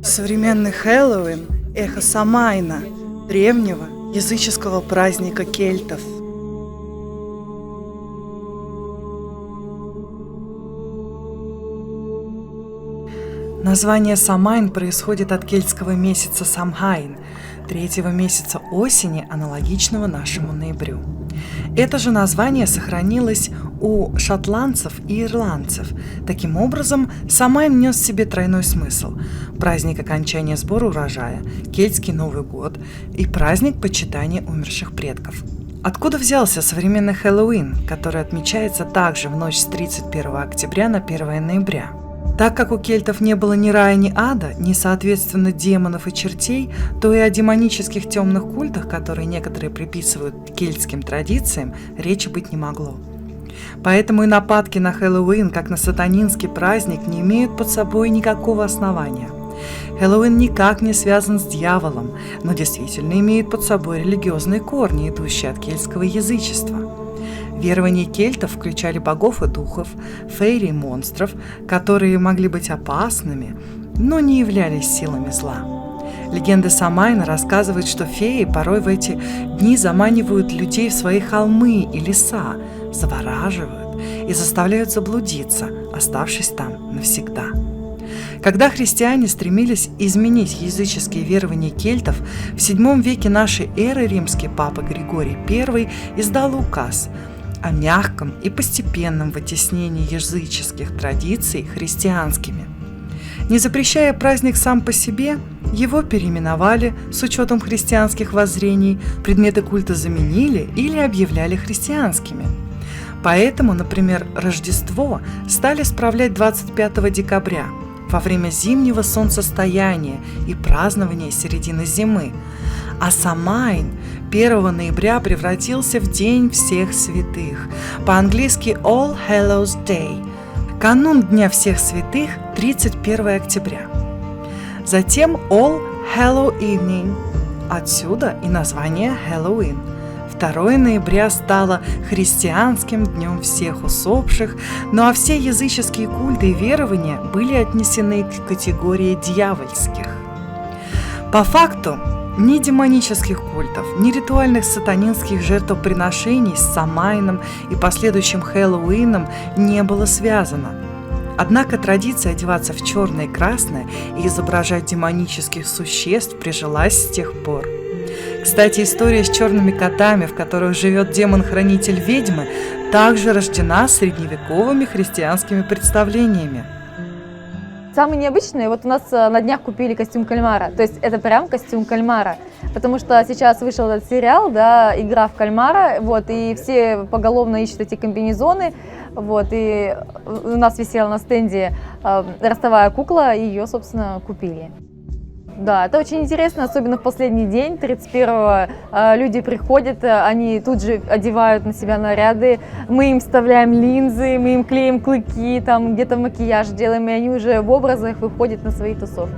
Современный Хэллоуин – эхо Самайна, древнего языческого праздника кельтов. Название Самайн происходит от кельтского месяца Самхайн, третьего месяца осени, аналогичного нашему ноябрю. Это же название сохранилось у шотландцев и ирландцев. Таким образом, Самайн нес в себе тройной смысл – праздник окончания сбора урожая, кельтский Новый год и праздник почитания умерших предков. Откуда взялся современный Хэллоуин, который отмечается также в ночь с 31 октября на 1 ноября? Так как у кельтов не было ни рая, ни ада, ни, соответственно, демонов и чертей, то и о демонических темных культах, которые некоторые приписывают кельтским традициям, речи быть не могло. Поэтому и нападки на Хэллоуин, как на сатанинский праздник, не имеют под собой никакого основания. Хэллоуин никак не связан с дьяволом, но действительно имеет под собой религиозные корни, идущие от кельтского язычества. Верования кельтов включали богов и духов, фейри и монстров, которые могли быть опасными, но не являлись силами зла. Легенды Самайна рассказывают, что феи порой в эти дни заманивают людей в свои холмы и леса, завораживают и заставляют заблудиться, оставшись там навсегда. Когда христиане стремились изменить языческие верования кельтов, в VII веке нашей эры римский папа Григорий I издал указ о мягком и постепенном вытеснении языческих традиций христианскими. Не запрещая праздник сам по себе, его переименовали с учетом христианских воззрений, предметы культа заменили или объявляли христианскими. Поэтому, например, Рождество стали справлять 25 декабря, во время зимнего солнцестояния и празднования середины зимы, а Самайн 1 ноября превратился в День всех святых, по-английски All Hallows Day, канун Дня всех святых 31 октября. Затем All Hallow Evening, отсюда и название Хэллоуин. 2 ноября стало христианским днем всех усопших, ну а все языческие культы и верования были отнесены к категории дьявольских. По факту, ни демонических культов, ни ритуальных сатанинских жертвоприношений с Самайном и последующим Хэллоуином не было связано. Однако традиция одеваться в черное и красное и изображать демонических существ прижилась с тех пор. Кстати, история с черными котами, в которых живет демон-хранитель ведьмы, также рождена средневековыми христианскими представлениями. Самый необычный, вот у нас на днях купили костюм кальмара, то есть это прям костюм кальмара, потому что сейчас вышел этот сериал, да, «Игра в кальмара», вот, и все поголовно ищут эти комбинезоны, вот, и у нас висела на стенде ростовая кукла, и ее, собственно, купили. Да, это очень интересно, особенно в последний день, 31-го, люди приходят, они тут же одевают на себя наряды, мы им вставляем линзы, мы им клеим клыки, там где-то макияж делаем, и они уже в образах выходят на свои тусовки.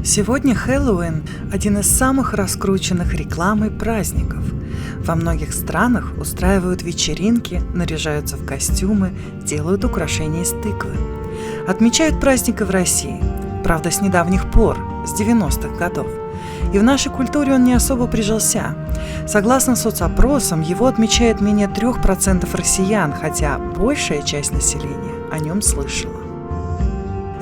Сегодня Хэллоуин – один из самых раскрученных рекламой праздников. Во многих странах устраивают вечеринки, наряжаются в костюмы, делают украшения из тыквы. Отмечают праздник и в России, правда, с недавних пор, с 90-х годов. И в нашей культуре он не особо прижился. Согласно соцопросам, его отмечает менее 3% россиян, хотя большая часть населения о нем слышала.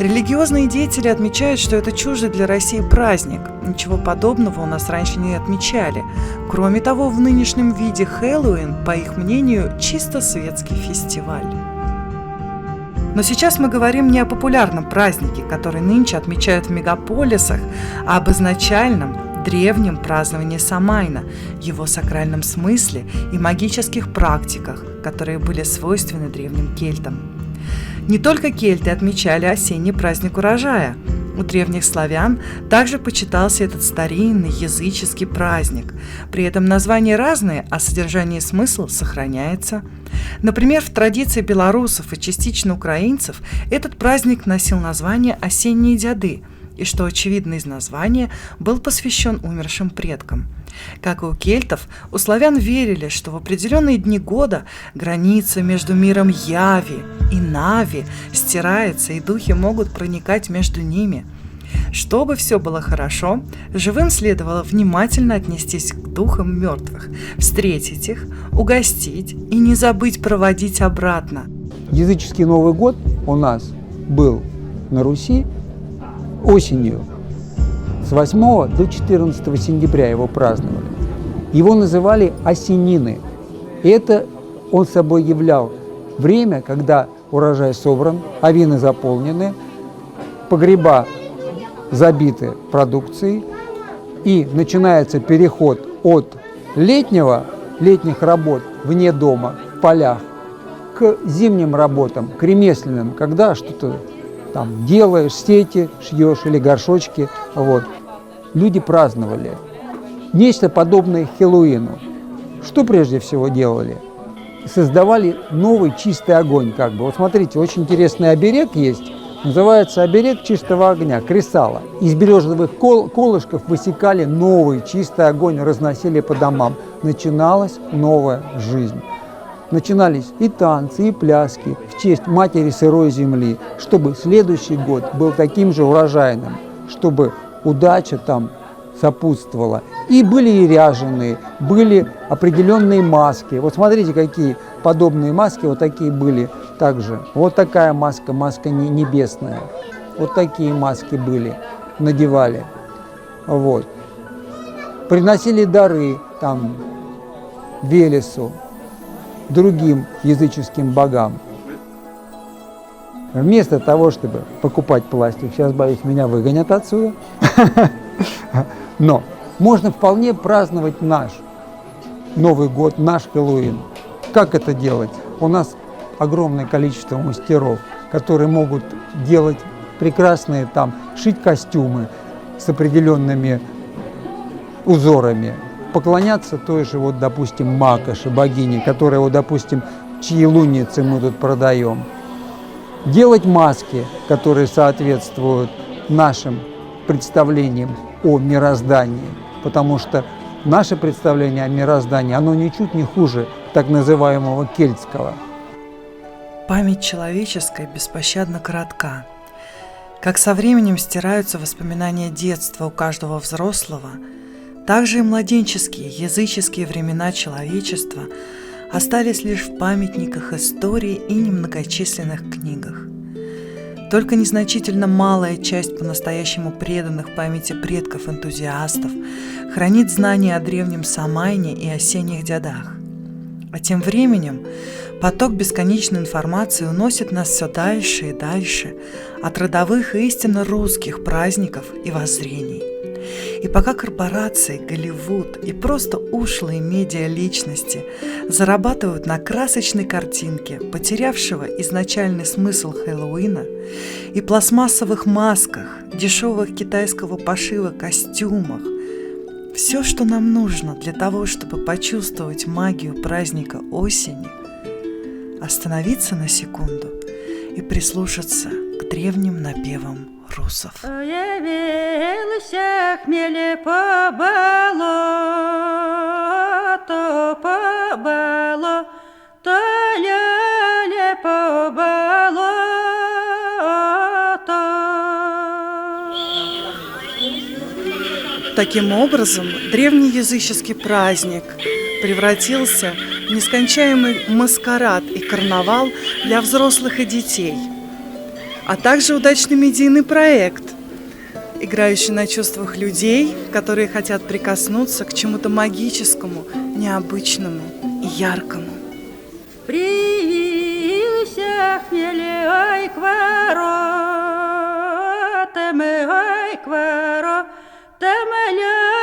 Религиозные деятели отмечают, что это чуждый для России праздник. Ничего подобного у нас раньше не отмечали. Кроме того, в нынешнем виде Хэллоуин, по их мнению, чисто светский фестиваль. Но сейчас мы говорим не о популярном празднике, который нынче отмечают в мегаполисах, а об изначальном, древнем праздновании Самайна, его сакральном смысле и магических практиках, которые были свойственны древним кельтам. Не только кельты отмечали осенний праздник урожая. У древних славян также почитался этот старинный языческий праздник. При этом названия разные, а содержание и смысл сохраняется. Например, в традиции белорусов и частично украинцев этот праздник носил название «Осенние дяды», и, что очевидно из названия, был посвящен умершим предкам. Как и у кельтов, у славян верили, что в определенные дни года граница между миром Яви и Нави стирается, и духи могут проникать между ними. Чтобы все было хорошо, живым следовало внимательно отнестись к духам мертвых, встретить их, угостить и не забыть проводить обратно. Языческий Новый год у нас был на Руси осенью. С 8 до 14 сентября его праздновали. Его называли осенины. Это он собой являл время, когда урожай собран, авины заполнены, погреба забиты продукцией, и начинается переход от летних работ вне дома, в полях, к зимним работам, к ремесленным, когда что-то там делаешь, сети шьешь или горшочки. Вот. Люди праздновали нечто подобное Хэллоуину. Что прежде всего делали? Создавали новый чистый огонь. Как бы. Вот смотрите, очень интересный оберег есть. Называется оберег чистого огня, кресало. Из березовых колышков высекали новый чистый огонь, разносили по домам. Начиналась новая жизнь. Начинались и танцы, и пляски в честь матери сырой земли, чтобы следующий год был таким же урожайным, чтобы удача там сопутствовала. И были и ряженые, были определенные маски. Вот смотрите, какие подобные маски, вот такие были также. Вот такая маска, маска небесная. Вот такие маски были, надевали. Вот. Приносили дары там Велесу, другим языческим богам. Вместо того, чтобы покупать пластик, сейчас, боюсь, меня выгонят отсюда, но можно вполне праздновать наш Новый год, наш Хэллоуин. Как это делать? У нас огромное количество мастеров, которые могут делать прекрасные там, шить костюмы с определенными узорами, поклоняться той же, вот, допустим, Макоши, богине, которая, вот, допустим, чьи лунницы мы тут продаем. Делать маски, которые соответствуют нашим представлениям о мироздании, потому что наше представление о мироздании, оно ничуть не хуже так называемого кельтского. Память человеческая беспощадно коротка. Как со временем стираются воспоминания детства у каждого взрослого, так же и младенческие, языческие времена человечества остались лишь в памятниках истории и немногочисленных книгах. Только незначительно малая часть по-настоящему преданных памяти предков энтузиастов хранит знания о древнем Самайне и осенних дядах. А тем временем поток бесконечной информации уносит нас все дальше и дальше от родовых и истинно русских праздников и воззрений. И пока корпорации, Голливуд и просто ушлые медиа-личности зарабатывают на красочной картинке, потерявшего изначальный смысл Хэллоуина, и пластмассовых масках, дешевых китайского пошива костюмах, все, что нам нужно для того, чтобы почувствовать магию праздника осени, остановиться на секунду и прислушаться к древним напевам русов. Явился хмель по болоту, ля-ля по болоту. Таким образом, древний языческий праздник превратился в нескончаемый маскарад и карнавал для взрослых и детей, а также удачный медийный проект, играющий на чувствах людей, которые хотят прикоснуться к чему-то магическому, необычному и яркому. Привился хмель, ой, к воротам, ой, к воротам, ля